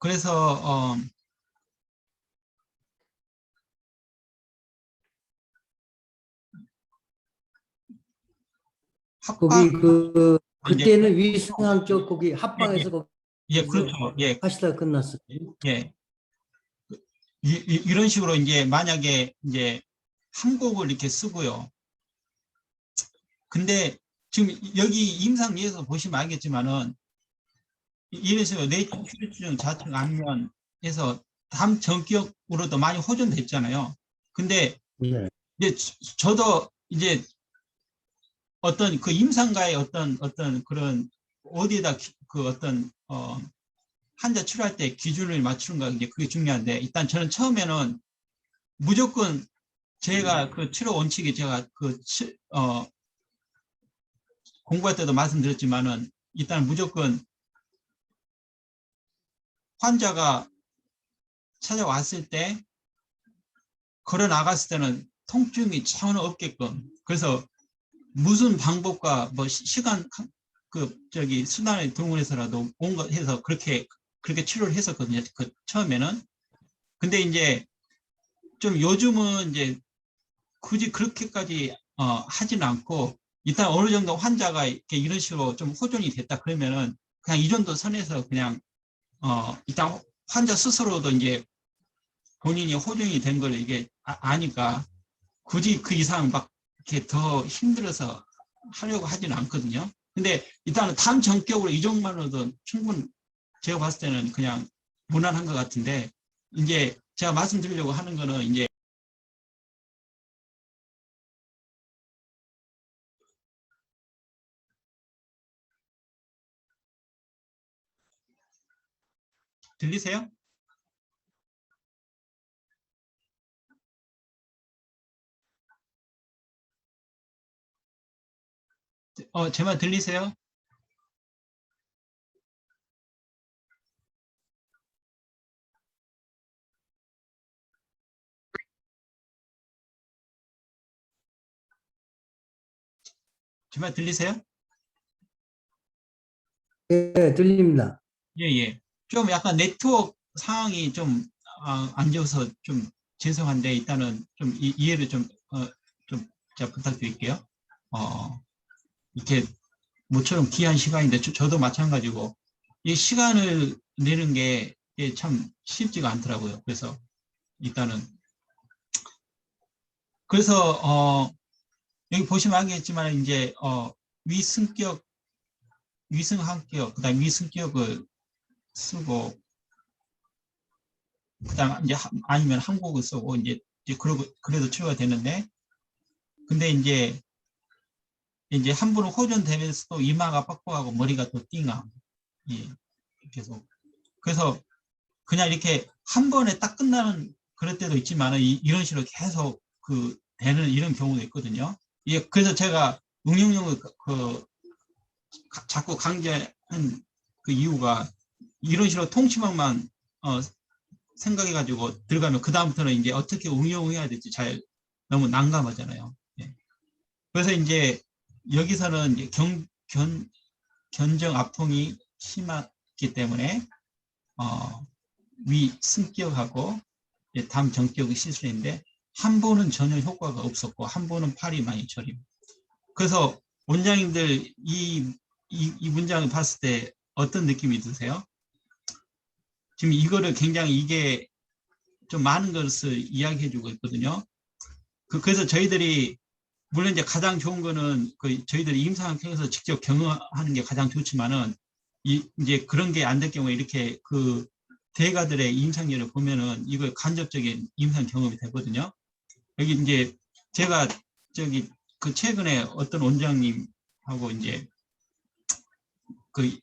그래서 거기 합방 이제 그때는 위승항 쪽 거기 예, 예, 합방에서 예, 거기서 그렇죠. 예, 하시다가 끝났어요. 예. 이런 식으로 이제 만약에 이제 한 곡을 이렇게 쓰고요. 근데 지금 여기 임상예에서 보시면 알겠지만은 이런 식으로 네이처 퓨리즘 좌측 안면에서 담 전격으로도 많이 호전됐잖아요. 근데 네. 이제 저도 이제 어떤 그 임상가의 어떤 그런 어디에다 그 어떤 환자 치료할 때 기준을 맞추는가 이제 그게 중요한데 일단 저는 처음에는 무조건 제가 그 치료 원칙이 제가 공부할 때도 말씀드렸지만은 일단 무조건 환자가 찾아왔을 때 걸어 나갔을 때는 통증이 전혀 없게끔 그래서 무슨 방법과 뭐 시간 수단을 동원해서라도 뭔가 해서 그렇게 치료를 했었거든요. 그 처음에는. 근데 이제 좀 요즘은 이제 굳이 그렇게까지 하지는 않고 일단 어느 정도 환자가 이렇게 이런 식으로 좀 호전이 됐다 그러면은 그냥 이 정도 선에서 그냥 일단 환자 스스로도 이제 본인이 호전이 된 걸 이게 아니까 굳이 그 이상 막 이렇게 더 힘들어서 하려고 하지는 않거든요. 근데 일단은 담 전격으로 이 정도만으로도 충분 제가 봤을 때는 그냥 무난한 것 같은데 이제 제가 말씀드리려고 하는 거는 이제 들리세요? 제 말 들리세요? 제 말 들리세요? 네, 들립니다. 예, 예. 좀 약간 네트워크 상황이 좀 안 좋아서 좀 죄송한데 일단은 좀 이해를 좀 제가 부탁드릴게요. 어, 이렇게 모처럼 귀한 시간인데 저도 마찬가지고 이 시간을 내는 게 참 쉽지가 않더라고요. 그래서 일단은 그래서 여기 보시면 알겠지만 이제 위승격, 위승합격, 그다음 위승격을 쓰고 그다음 이제 아니면 한국을 쓰고 이제 그래도 치료가 되는데 근데 이제 한 분은 호전되면서도 이마가 빡빡하고 머리가 또 띵하고 예, 계속 그래서 그냥 이렇게 한 번에 딱 끝나는 그럴 때도 있지만 이런 식으로 계속 되는 이런 경우도 있거든요. 예, 그래서 제가 응용력을 자꾸 강조한 그 이유가 이런 식으로 통치망만 생각해가지고 들어가면 그 다음부터는 이제 어떻게 응용해야 될지 잘 너무 난감하잖아요. 예. 그래서 이제 여기서는 이제 견정 압통이 심하기 때문에 위 승격하고 담 정격의 시술인데 한 번은 전혀 효과가 없었고 한 번은 팔이 많이 저립니다. 그래서 원장님들 이 문장을 봤을 때 어떤 느낌이 드세요? 지금 이거를 굉장히 이게 좀 많은 것을 이야기해주고 있거든요. 그래서 저희들이 물론 이제 가장 좋은 거는 저희들이 임상을 통해서 직접 경험하는 게 가장 좋지만은 이제 그런 게 안 될 경우에 이렇게 대가들의 임상률을 보면은 이거 간접적인 임상 경험이 되거든요. 여기 이제 제가 최근에 어떤 원장님하고 이제 그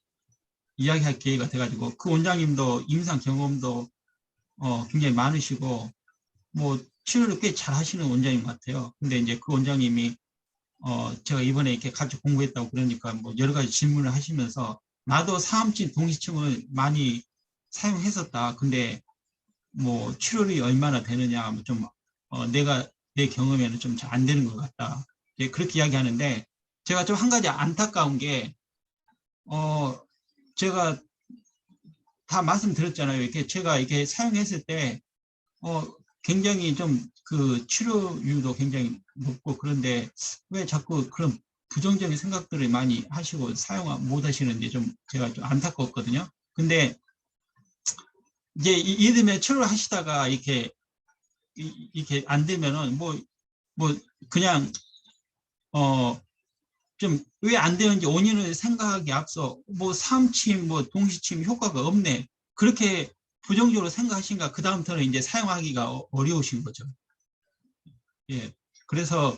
이야기할 기회가 돼가지고 그 원장님도 임상 경험도 굉장히 많으시고 뭐 치료를 꽤 잘 하시는 원장님 같아요. 근데 이제 그 원장님이 제가 이번에 이렇게 같이 공부했다고 그러니까 뭐 여러 가지 질문을 하시면서 나도 사암진 동시층을 많이 사용했었다. 근데 뭐 출혈이 얼마나 되느냐, 좀 내가 내 경험에는 좀 잘 안 되는 것 같다. 그렇게 이야기하는데 제가 좀 한 가지 안타까운 게 제가 다 말씀드렸잖아요. 이렇게 제가 이렇게 사용했을 때 굉장히 좀 그 치료율도 굉장히 높고, 그런데 왜 자꾸 그런 부정적인 생각들을 많이 하시고 사용 못 하시는지 좀 제가 좀 안타까웠거든요. 근데 이제 이듬해 치료를 하시다가 이렇게 안 되면은 뭐 그냥 좀 왜 안 되는지 원인을 생각하기 앞서 뭐 삼침 뭐 동시침 효과가 없네, 그렇게 부정적으로 생각하신가, 그 다음부터는 이제 사용하기가 어려우신 거죠. 예. 그래서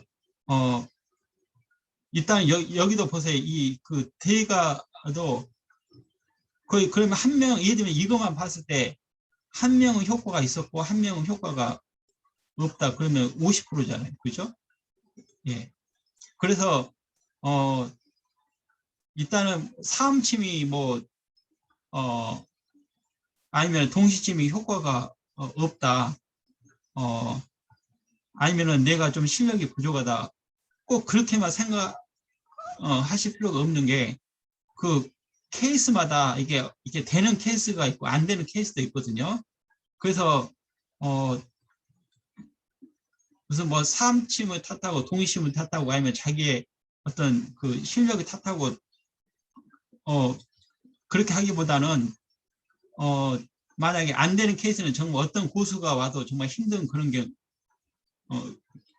일단 여기도 보세요. 이 그 대가도 거의, 그러면 한 명, 예를 들면 이거만 봤을 때 한 명은 효과가 있었고 한 명은 효과가 없다, 그러면 50%잖아요. 그죠? 예. 그래서 일단은 사음침이 아니면 동시침이 효과가 없다, 아니면은 내가 좀 실력이 부족하다, 꼭 그렇게만 하실 필요가 없는 게, 그 케이스마다 이게 되는 케이스가 있고 안 되는 케이스도 있거든요. 그래서 무슨 뭐 삼침을 탓하고 동심을 탓하고 아니면 자기의 어떤 그 실력을 탓하고 그렇게 하기보다는 만약에 안 되는 케이스는 정말 어떤 고수가 와도 정말 힘든 그런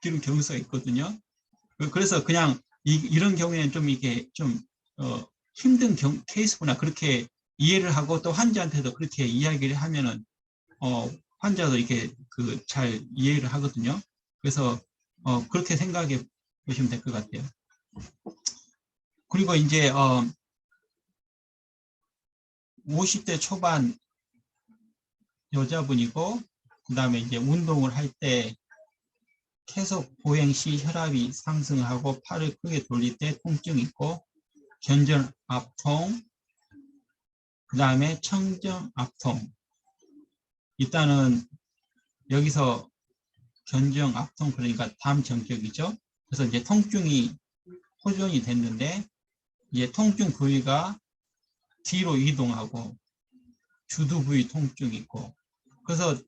경우가 있거든요. 그래서 그냥 이런 경우에는 좀 이게 좀 힘든 케이스구나, 그렇게 이해를 하고, 또 환자한테도 그렇게 이야기를 하면은 환자도 이렇게 그 잘 이해를 하거든요. 그래서 그렇게 생각해 보시면 될 것 같아요. 그리고 이제 50대 초반 여자분이고, 그 다음에 이제 운동을 할 때 계속 보행 시 혈압이 상승하고 팔을 크게 돌릴 때 통증이 있고, 견전 압통, 그 다음에 청정 압통. 일단은 여기서 견정 압통, 그러니까 담 정격이죠. 그래서 이제 통증이 호전이 됐는데, 이제 통증 부위가 뒤로 이동하고 주두 부위 통증이 있고, 그래서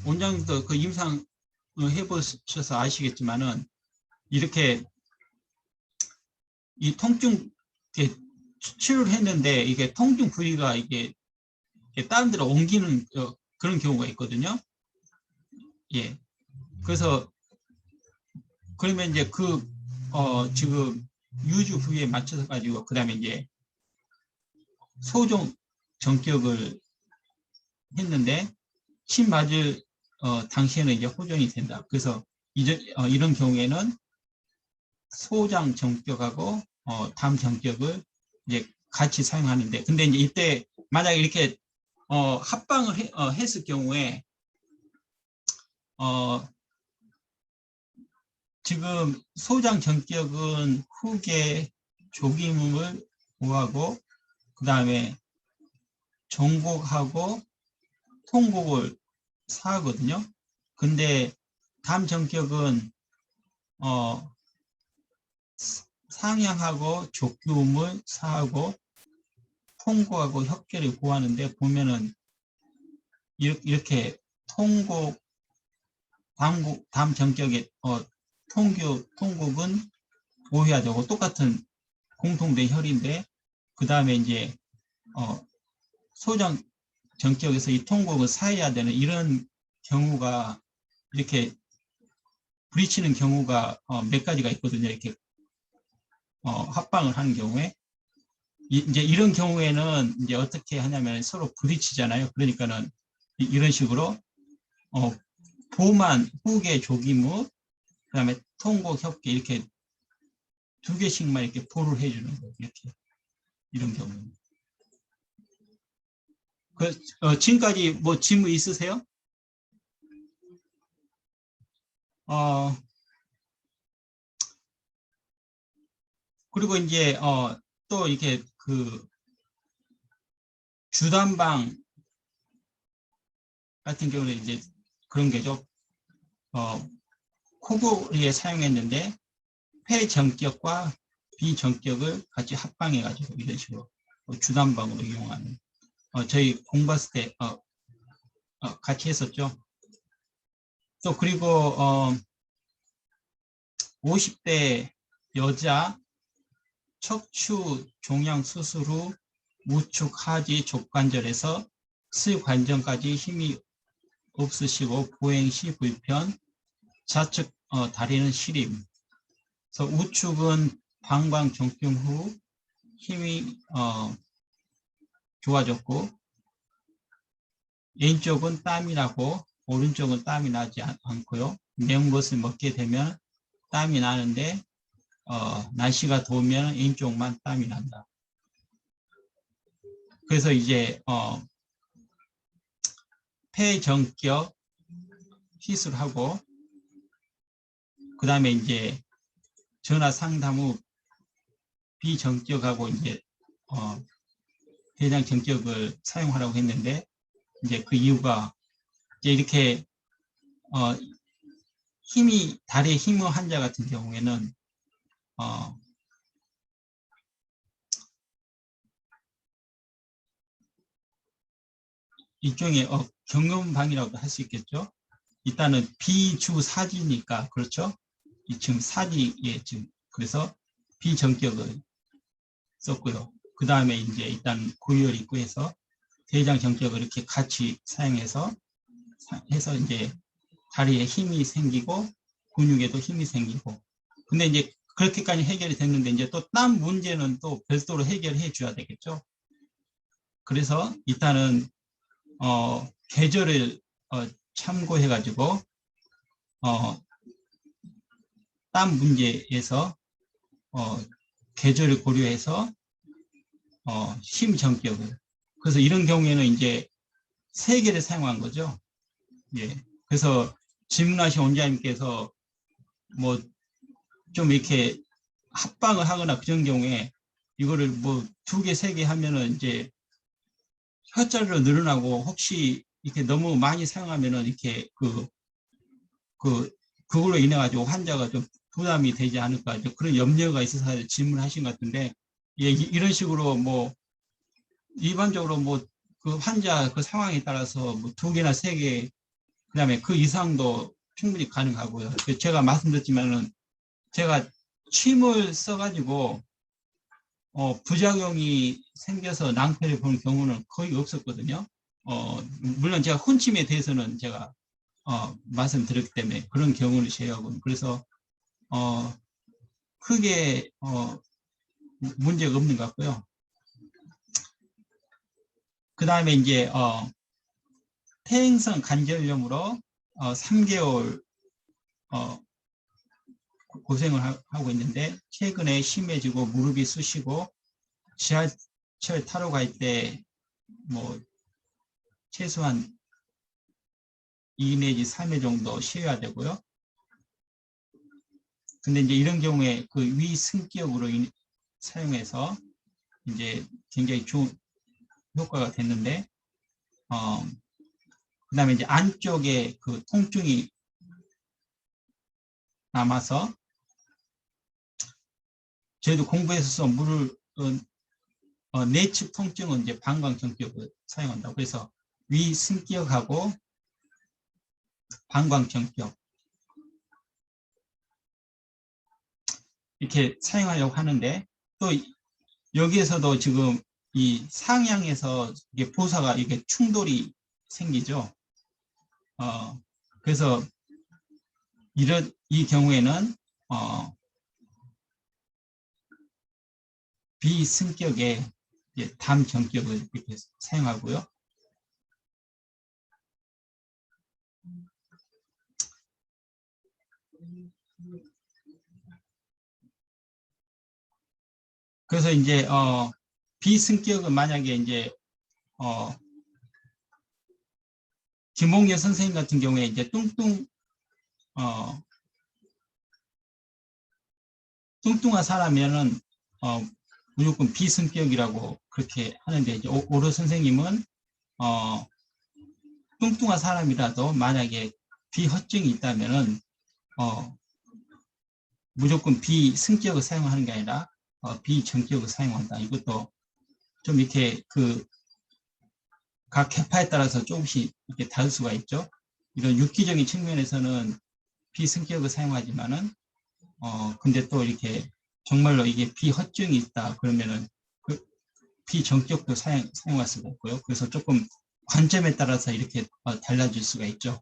원장님도 그 임상 해보셔서 아시겠지만은, 이렇게 이 통증 치료를 했는데 이게 통증 부위가 이게 다른 데로 옮기는 그런 경우가 있거든요. 예. 그래서 그러면 이제 지금 유주 부위에 맞춰서 가지고, 그 다음에 이제 소종 정격을 했는데, 침 맞을 당시에는 이제 호전이 된다. 그래서 이런 경우에는 소장 정격하고 담 정격을 이제 같이 사용하는데, 근데 이제 이때 만약에 이렇게 합방을 했을 경우에 지금 소장 정격은 훅의 조기음을 구하고, 그 다음에 종곡하고 통곡을 사하거든요. 근데 담 정격은 상향하고 족기음을 사하고 통곡하고 협계를 구하는데, 보면은 이렇게 통곡, 담 정격의 통곡은 오해야 되고 똑같은 공통된 혈인데, 그 다음에 이제 소장 정격에서 이 통곡을 사해야 되는 이런 경우가, 이렇게 부딪히는 경우가 몇 가지가 있거든요. 이렇게 합방을 하는 경우에, 이제 이런 경우에는 이제 어떻게 하냐면 서로 부딪히잖아요. 그러니까는 이런 식으로 보만, 훅의 조기무, 그다음에 통곡, 협계, 이렇게 두 개씩만 이렇게 보를 해주는 거예요. 이렇게, 이런 경우는. 지금까지 뭐 질문 있으세요? 그리고 이제 또 이렇게 그 주단방 같은 경우는 이제 그런 게죠. 코골이에 사용했는데 폐정격과 비정격을 같이 합방해 가지고 이런 식으로 주단방으로 이용하는. 저희 공부했을 때 같이 했었죠. 또 그리고 50대 여자 척추 종양 수술 후 우측 하지 족관절에서 스관절까지 힘이 없으시고 보행 시 불편, 좌측 다리는 시림. 그래서 우측은 방광 정경 후 힘이 좋아졌고 왼쪽은 땀이 나고 오른쪽은 땀이 나지 않고요. 매운 것을 먹게 되면 땀이 나는데 날씨가 더우면 왼쪽만 땀이 난다. 그래서 이제 폐정격 시술하고 그 다음에 이제 전화 상담 후 비정격하고 이제 대장 정격을 사용하라고 했는데 이제 그 이유가 이제 이렇게 다리에 힘이 환자 같은 경우에는 일종의 경험방이라고 할 수 있겠죠. 일단은 비주사지니까 그렇죠. 지금 사지에 지금 그래서 비정격을 썼고요. 그 다음에 이제 일단 고열 있고 해서 대장 정격을 이렇게 같이 사용해서 이제 다리에 힘이 생기고 근육에도 힘이 생기고. 근데 이제 그렇게까지 해결이 됐는데 이제 또 땀 문제는 또 별도로 해결해 줘야 되겠죠. 그래서 일단은 계절을 참고해 가지고 땀 문제에서 계절을 고려해서 힘 정격을. 그래서 이런 경우에는 이제 3개를 사용한 거죠. 예. 그래서 질문하신 원장님께서 뭐 좀 이렇게 합방을 하거나 그런 경우에 이거를 뭐 2개, 3개 하면은 이제 혈자리로 늘어나고 혹시 이렇게 너무 많이 사용하면은 이렇게 그걸로 인해 가지고 환자가 좀 부담이 되지 않을까 그런 염려가 있어서 질문하신 것 같은데 예, 이런 식으로 뭐 일반적으로 뭐 그 환자 그 상황에 따라서 뭐 2개나 3개 그다음에 그 이상도 충분히 가능하고요. 제가 말씀드렸지만은 제가 침을 써가지고 부작용이 생겨서 낭패를 본 경우는 거의 없었거든요. 물론 제가 혼침에 대해서는 제가 말씀드렸기 때문에 그런 경우를 제외하고 그래서 크게 문제가 없는 것 같고요. 그 다음에 이제 퇴행성 관절염으로 3개월 고생을 하고 있는데 최근에 심해지고 무릎이 쑤시고 지하철 타러 갈 때 뭐 최소한 2 내지 3회 정도 쉬어야 되고요. 근데 이제 이런 경우에 그 위승격으로 사용해서 이제 굉장히 좋은 효과가 됐는데 그 다음에 이제 안쪽에 그 통증이 남아서 저희도 공부해서 내측 통증은 이제 방광정격을 사용한다고 해서 위승격하고 방광정격 이렇게 사용하려고 하는데 또 여기에서도 지금 이 상향에서 이게 보사가 이게 충돌이 생기죠. 그래서 이 경우에는 비승격의 담정격을 이렇게 사용하고요. 그래서 이제 비승격은 만약에 이제 김홍렬 선생님 같은 경우에 이제 뚱뚱한 사람이면은 무조건 비승격이라고 그렇게 하는데 이제 오로 선생님은 뚱뚱한 사람이라도 만약에 비허증이 있다면은 무조건 비승격을 사용하는 게 아니라 비정격을 사용한다. 이것도 좀 이렇게 각 계파에 따라서 조금씩 이렇게 다를 수가 있죠. 이런 육기적인 측면에서는 비승격을 사용하지만은 근데 또 이렇게 정말로 이게 비허증이 있다 그러면은 그 비정격도 사용할 수가 있고요. 그래서 조금 관점에 따라서 이렇게 달라질 수가 있죠.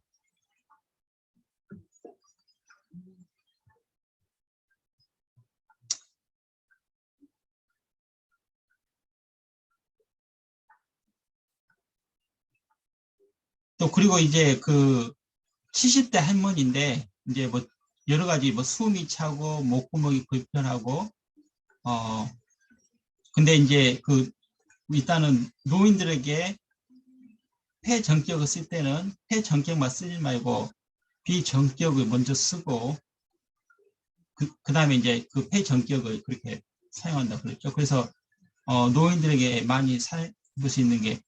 또 그리고 이제 그 70대 할머니인데 이제 뭐 여러 가지 뭐 숨이 차고 목구멍이 불편하고 근데 이제 그 일단은 노인들에게 폐전격을 쓸 때는 폐전격만 쓰지 말고 비전격을 먼저 쓰고 그 다음에 이제 그 폐전격을 그렇게 사용한다고 그랬죠. 그래서 노인들에게 많이 사용할 수 있는 게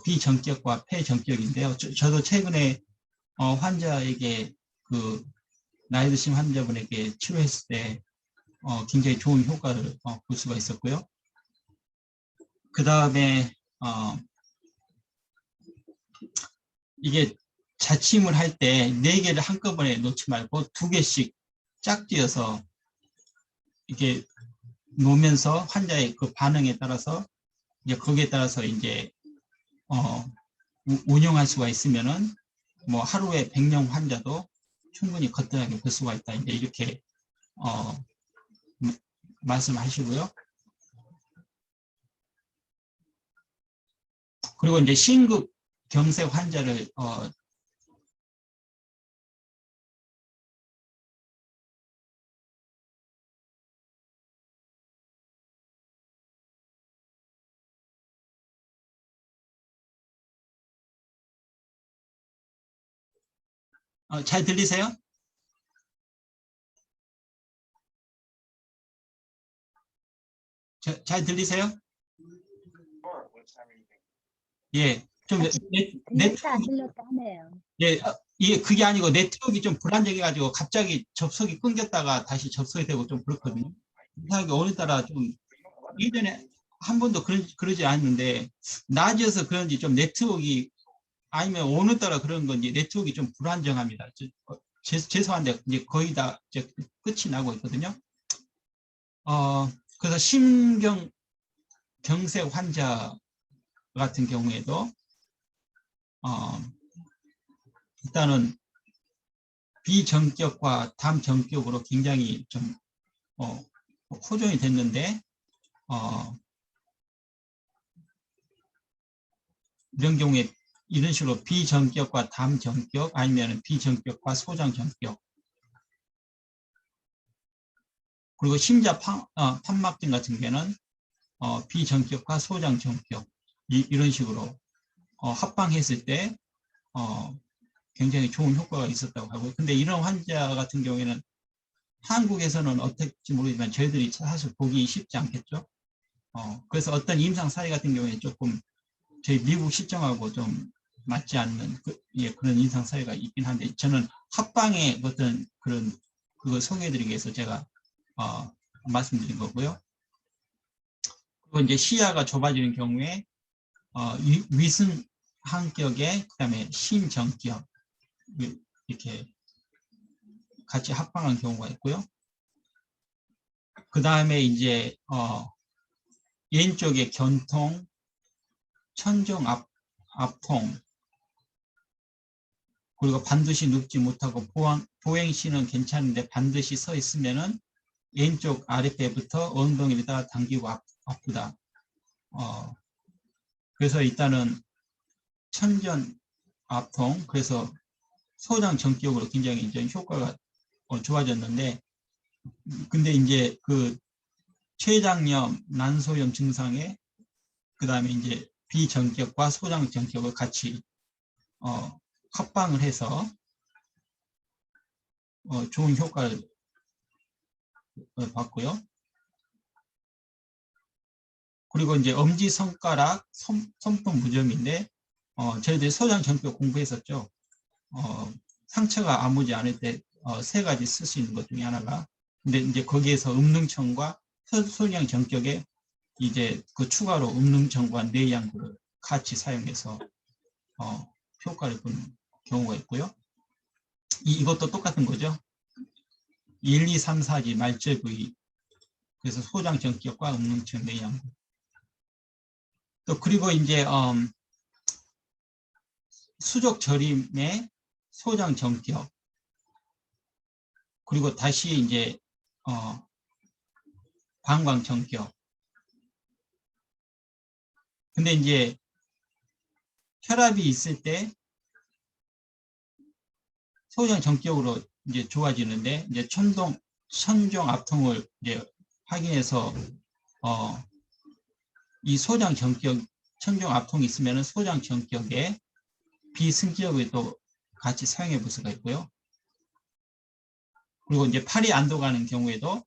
비전격과 폐전격인데요. 저도 최근에 환자에게 그 나이 드신 환자분에게 치료했을 때 굉장히 좋은 효과를 볼 수가 있었고요. 그 다음에 이게 자침을 할 때 4개를 한꺼번에 놓지 말고 2개씩 짝지어서 이렇게 놓으면서 환자의 그 반응에 따라서 이제 거기에 따라서 이제 운영할 수가 있으면은 뭐 하루에 100명 환자도 충분히 거뜬하게 볼 수가 있다. 이제 이렇게 말씀하시고요. 그리고 이제 심급 경색 환자를 잘 들리세요? 잘 들리세요? 예, 좀 들렸다 안 들렸다 하네요. 예, 이게 그게 아니고 네트워크가 좀 불안정해가지고 갑자기 접속이 끊겼다가 다시 접속이 되고 좀 그렇거든요. 이상하게 오늘따라 좀 예전에 한 번도 그러지 않는데 낮이어서 그런지 좀 네트워크 아니면 오늘따라 그런 건지 네트워크가 좀 불안정합니다. 죄송한데 이제 거의 다 이제 끝이 나고 있거든요. 그래서 심경색 환자 같은 경우에도 일단은 비전격과 담전격으로 굉장히 좀 호전이 됐는데 이런 경우에 이런 식으로 비전격과 담전격 아니면 비전격과 소장전격 그리고 심자 판막증 같은 경우에는 비전격과 소장전격 이런 식으로 합방했을 때 굉장히 좋은 효과가 있었다고 하고요. 근데 이런 환자 같은 경우에는 한국에서는 어떨지 모르지만 저희들이 사실 보기 쉽지 않겠죠. 그래서 어떤 임상 사례 같은 경우에 조금 저희 미국 실정하고 좀 맞지 않는 그런 임상 사례가 있긴 한데 저는 합방의 어떤 그걸 소개해드리기 위해서 제가 말씀드린 거고요. 그리고 이제 시야가 좁아지는 경우에 위승한격에 그다음에 신정격 이렇게 같이 합방한 경우가 있고요. 그 다음에 이제 왼쪽에 견통, 천정 압통, 그리고 반드시 눕지 못하고 보행시는 괜찮은데 반드시 서 있으면은 왼쪽 아랫배부터 엉덩이에다가 당기고 아프다. 그래서 일단은 천전 압통, 그래서 소장 전격으로 굉장히 이제 효과가 좋아졌는데, 근데 이제 그 췌장염, 난소염 증상에 그 다음에 이제 비전격과 소장 전격을 같이 합방을 해서 좋은 효과를 봤고요. 그리고 이제 엄지손가락 손톱 무좀인데 저희들이 소장 전격 공부했었죠. 상처가 아무지 않을 때 3가지 쓸 수 있는 것 중에 하나가 근데 이제 거기에서 음능청과 소량 전격에 이제 그 추가로 음능청과 내양구를 같이 사용해서 효과를 보는 경우가 있고요. 이것도 똑같은 거죠. 1, 2, 3, 4지 말제 부위. 그래서 소장 전격과 음능층 내양. 또 그리고 이제 수족 저림의 소장 전격. 그리고 다시 이제 방광 전격. 근데 이제 혈압이 있을 때 소장 전격으로 이제 좋아지는데 이제 천종 압통을 이제 확인해서 이 소장 전격 천종 압통이 있으면은 소장 전격에 비승기역을 또 같이 사용해 볼 수가 있고요. 그리고 이제 팔이 안 도가는 경우에도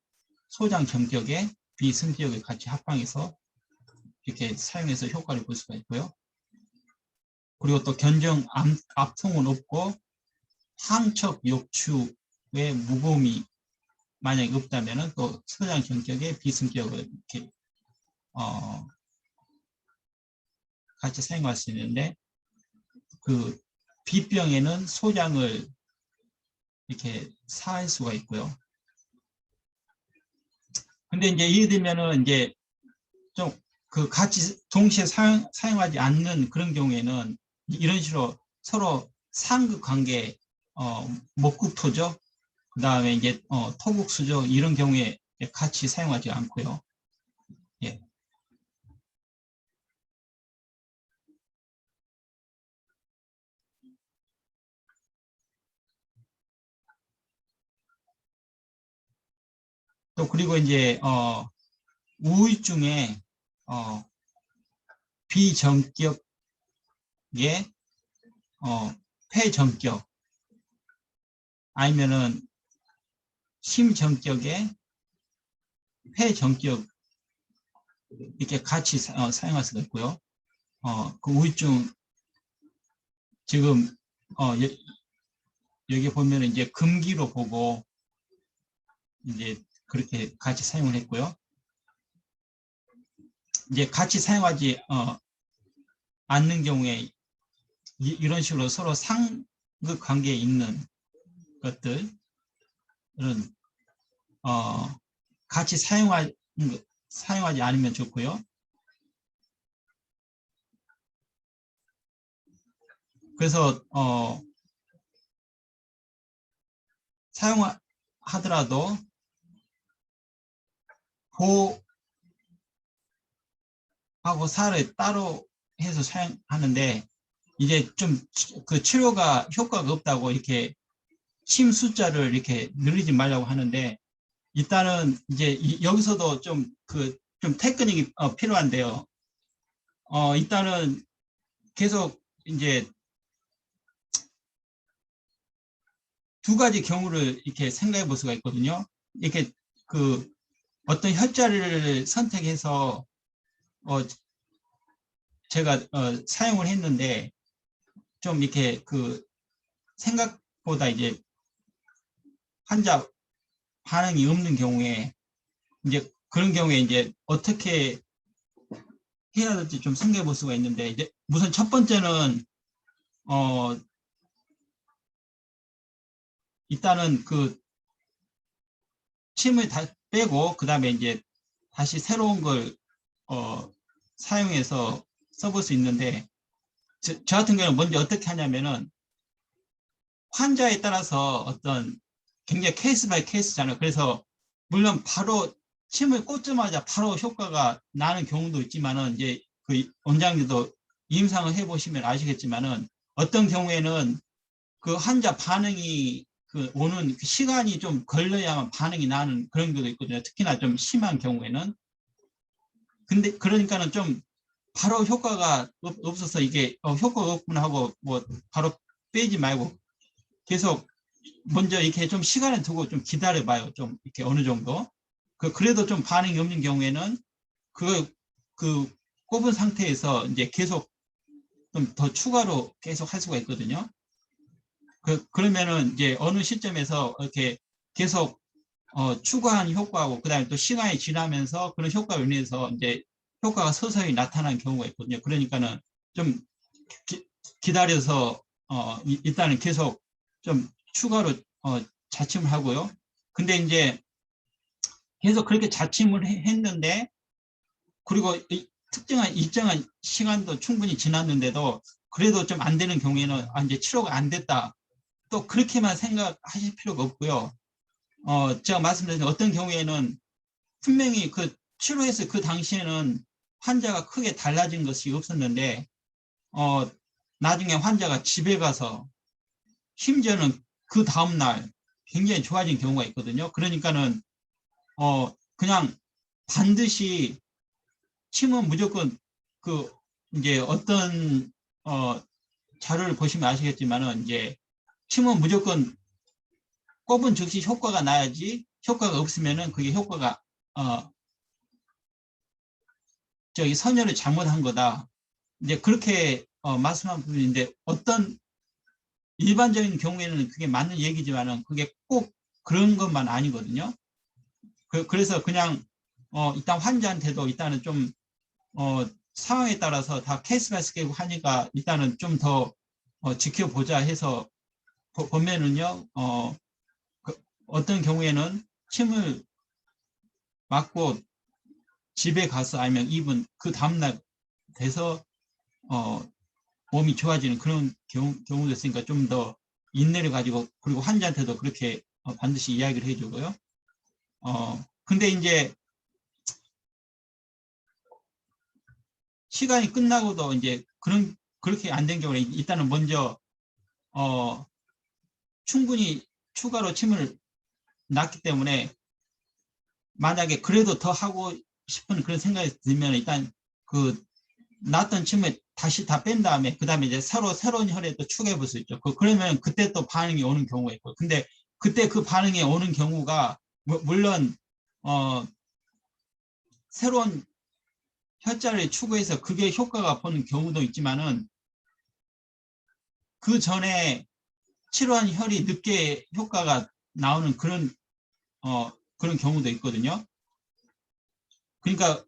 소장 전격에 비승기역을 같이 합방해서 이렇게 사용해서 효과를 볼 수가 있고요. 그리고 또 견정 압통은 없고 항척 욕추의 무거움이 만약에 없다면은 또 소장 전격에 비승기역을 이렇게 같이 사용할 수 있는데 그 B병에는 소장을 이렇게 사할 수가 있고요. 근데 이제 예를 들면은 이제 좀 그 같이 동시에 사용하지 않는 그런 경우에는 이런 식으로 서로 상극 관계, 목국토죠. 그 다음에 이제 토국수죠. 이런 경우에 같이 사용하지 않고요. 예. 또 그리고 이제 우울증에 비전격의 폐전격 아니면은 심전격의 폐전격 이렇게 같이 사용할 수가 있고요. 그 우울증 지금 여기 보면 이제 금기로 보고 이제 그렇게 같이 사용을 했고요. 이제 같이 사용하지 않는 경우에 이런 식으로 서로 상극 관계에 있는 것들은 같이 사용하지 않으면 좋고요. 그래서 사용하더라도 보하고 살을 따로 해서 사용하는데 이제 좀 그 치료가 효과가 없다고 이렇게 침 숫자를 이렇게 늘리지 말라고 하는데 일단은 이제 여기서도 좀 테크닉이 필요한데요. 일단은 계속 이제 두 가지 경우를 이렇게 생각해 볼 수가 있거든요. 이렇게 어떤 혈자리를 선택해서 제가 사용을 했는데 좀 이렇게 생각보다 이제 환자 반응이 없는 경우에 이제 그런 경우에 이제 어떻게 해야 될지 좀 생각해 볼 수가 있는데 이제 우선 첫 번째는 일단은 침을 다 빼고 그 다음에 이제 다시 새로운 걸 사용해서 써볼 수 있는데 저 같은 경우는 먼저 어떻게 하냐면은 환자에 따라서 어떤 굉장히 케이스 바이 케이스잖아요. 그래서 물론 바로 침을 꽂자마자 바로 효과가 나는 경우도 있지만은 이제 그 원장님도 임상을 해보시면 아시겠지만은 어떤 경우에는 그 환자 반응이 오는 시간이 좀 걸려야만 반응이 나는 그런 경우도 있거든요. 특히나 좀 심한 경우에는. 근데 그러니까는 좀 바로 효과가 없어서 이게 효과가 없구나 하고 뭐 바로 빼지 말고 계속 먼저 이렇게 좀 시간을 두고 좀 기다려봐요. 좀 이렇게 어느 정도. 그래도 좀 반응이 없는 경우에는 그 꼽은 상태에서 이제 계속 좀 더 추가로 계속 할 수가 있거든요. 그러면은 이제 어느 시점에서 이렇게 계속 추가한 효과하고 그다음에 또 시간이 지나면서 그런 효과로 인해서 이제 효과가 서서히 나타나는 경우가 있거든요. 그러니까는 좀 기다려서 일단은 계속 좀 추가로 자침을 하고요. 근데 이제 계속 그렇게 자침을 했는데, 그리고 특정한 일정한 시간도 충분히 지났는데도 그래도 좀 안 되는 경우에는 이제 치료가 안 됐다, 또 그렇게만 생각하실 필요가 없고요. 제가 말씀드린 어떤 경우에는 분명히 그 치료해서 그 당시에는 환자가 크게 달라진 것이 없었는데 나중에 환자가 집에 가서 심지어는 그 다음날 굉장히 좋아진 경우가 있거든요. 그러니까는 그냥 반드시 침은 무조건 그 이제 어떤 자료를 보시면 아시겠지만은 이제 침은 무조건 꼽은 즉시 효과가 나야지, 효과가 없으면은 그게 효과가 저기 선혈을 잘못한 거다, 이제 그렇게 말씀한 부분인데, 어떤 일반적인 경우에는 그게 맞는 얘기지만은 그게 꼭 그런 것만 아니거든요. 그래서 그냥 일단 환자한테도 일단은 좀 상황에 따라서 다 케이스 바이 케이스 하니까 일단은 좀 더 지켜보자 해서 보면은요, 어떤 경우에는 침을 맞고 집에 가서 아니면 입은 그 다음날 돼서 몸이 좋아지는 그런 경우도 있으니까 좀 더 인내를 가지고, 그리고 환자한테도 그렇게 반드시 이야기를 해주고요. 근데 이제 시간이 끝나고도 이제 그렇게 안 된 경우는 일단은 먼저 충분히 추가로 침을 놨기 때문에, 만약에 그래도 더 하고 싶은 그런 생각이 들면 일단 그 놨던 침을 다시 다 뺀 다음에 그 다음에 이제 새로운 혈액 또 추가해 볼 수 있죠. 그러면 그때 또 반응이 오는 경우가 있고, 근데 그때 그 반응이 오는 경우가 물론 새로운 혈자를 추구해서 그게 효과가 보는 경우도 있지만은, 그 전에 치료한 혈이 늦게 효과가 나오는 그런 경우도 있거든요. 그러니까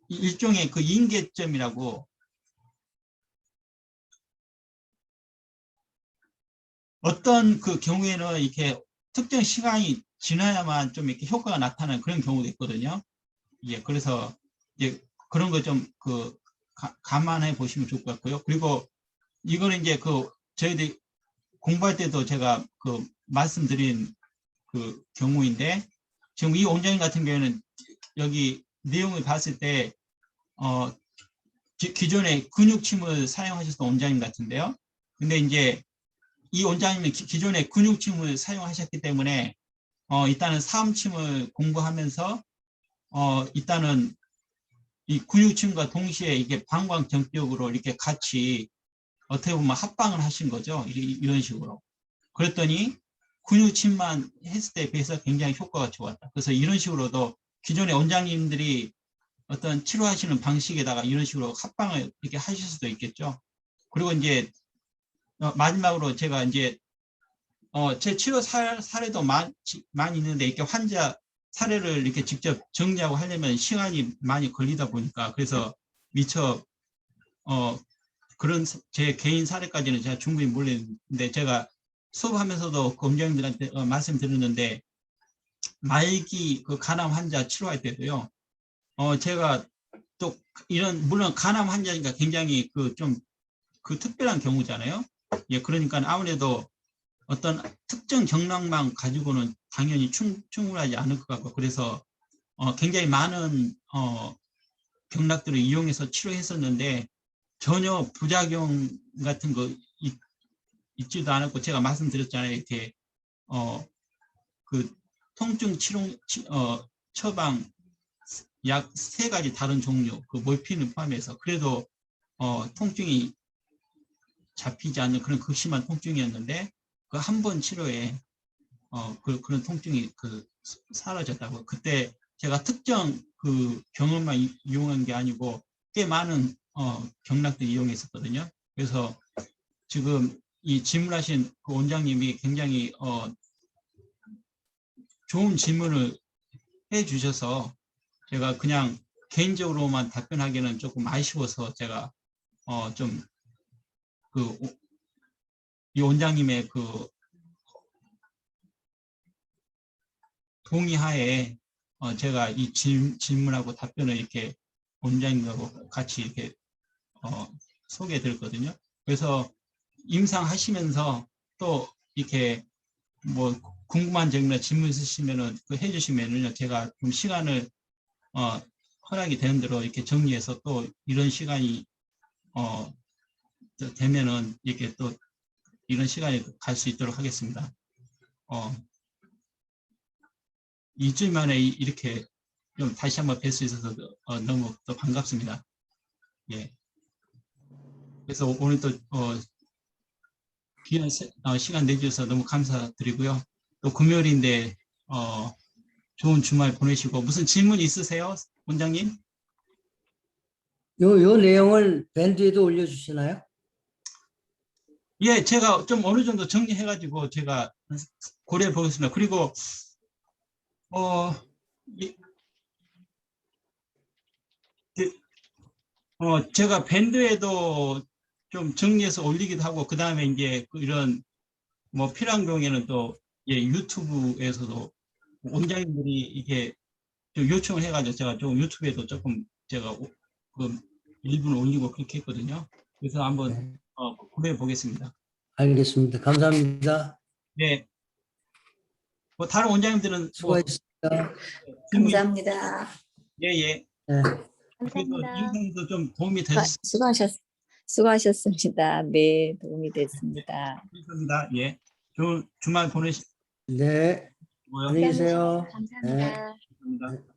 일종의 그 인계점이라고, 어떤 그 경우에는 이렇게 특정 시간이 지나야만 좀 이렇게 효과가 나타나는 그런 경우도 있거든요. 예, 그래서 이제 그런 거 좀 감안해 보시면 좋을 것 같고요. 그리고 이거는 이제 저희들이 공부할 때도 제가 말씀드린 그 경우인데, 지금 이 원장님 같은 경우에는 여기 내용을 봤을 때 기존에 근육침을 사용하셨던 원장님 같은데요. 근데 이제 이 원장님은 기존에 근육침을 사용하셨기 때문에 일단은 사음침을 공부하면서 일단은 이 근육침과 동시에 이게 방광정격으로 이렇게 같이 어떻게 보면 합방을 하신 거죠. 이런 식으로. 그랬더니 근육침만 했을 때에 비해서 굉장히 효과가 좋았다. 그래서 이런 식으로도 기존의 원장님들이 어떤 치료하시는 방식에다가 이런 식으로 합방을 이렇게 하실 수도 있겠죠. 그리고 이제 마지막으로 제가 이제 제 치료 사례도 많이 있는데, 이렇게 환자 사례를 이렇게 직접 정리하고 하려면 시간이 많이 걸리다 보니까, 그래서 미처 그런 제 개인 사례까지는 제가 충분히 모르는데, 제가 수업하면서도 원장님들한테 말씀드렸는데, 말기 그 간암 환자 치료할 때도요, 제가 또 물론 간암 환자니까 굉장히 그 특별한 경우잖아요. 예, 그러니까 아무래도 어떤 특정 경락만 가지고는 당연히 충분하지 않을 것 같고, 그래서 굉장히 많은 경락들을 이용해서 치료했었는데 전혀 부작용 같은 거 있지도 않았고, 제가 말씀드렸잖아요. 이렇게 그 통증 치료 처방 약 3가지 다른 종류, 그 몰핀을 포함해서, 그래도 통증이 잡히지 않는 그런 극심한 통증이었는데, 그 한 번 치료에 그런 통증이 사라졌다고. 그때 제가 특정 그 경험만 이용한 게 아니고 꽤 많은 경락들 이용했었거든요. 그래서 지금 이 질문하신 그 원장님이 굉장히 좋은 질문을 해 주셔서, 제가 그냥 개인적으로만 답변하기는 조금 아쉬워서 제가 좀 이 원장님의 동의하에 제가 이 질문하고 답변을 이렇게 원장님하고 같이 이렇게 소개해 드렸거든요. 그래서 임상하시면서 또 이렇게 뭐 궁금한 점이나 질문 있으시면은 해주시면은요, 제가 좀 시간을 허락이 되는 대로 이렇게 정리해서 또 이런 시간이 되면은 이렇게 또 이런 시간이 갈 수 있도록 하겠습니다. 2주 만에 이렇게 좀 다시 한번 뵐 수 있어서 너무 또 반갑습니다. 예. 그래서 오늘 또 귀한 시간 내주셔서 너무 감사드리고요. 또 금요일인데 좋은 주말 보내시고 무슨 질문 있으세요, 원장님? 요 내용을 밴드에도 올려주시나요? 예, 제가 좀 어느 정도 정리해가지고 제가 고려해 보겠습니다. 그리고 제가 밴드에도 좀 정리해서 올리기도 하고 그 다음에 이제 이런 뭐 필요한 경우에는 또 유튜브에서도 원장님들이 이게 좀 요청을 해가지고 제가 좀 유튜브에도 조금 제가 일부는 올리고 그렇게 했거든요. 그래서 한번 네. 고려해 보겠습니다. 알겠습니다. 감사합니다. 네. 뭐 다른 원장님들은 뭐 수고하셨습니다. 질문 감사합니다. 예예. 네. 그래서 감사합니다. 영상도 좀 도움이 되셨습니다. 수고하셨습니다. 네, 도움이 됐습니다. 감사합니다. 예. 좋은 주말 보내시고요. 네. 안녕히 계세요. 감사합니다. 감사합니다.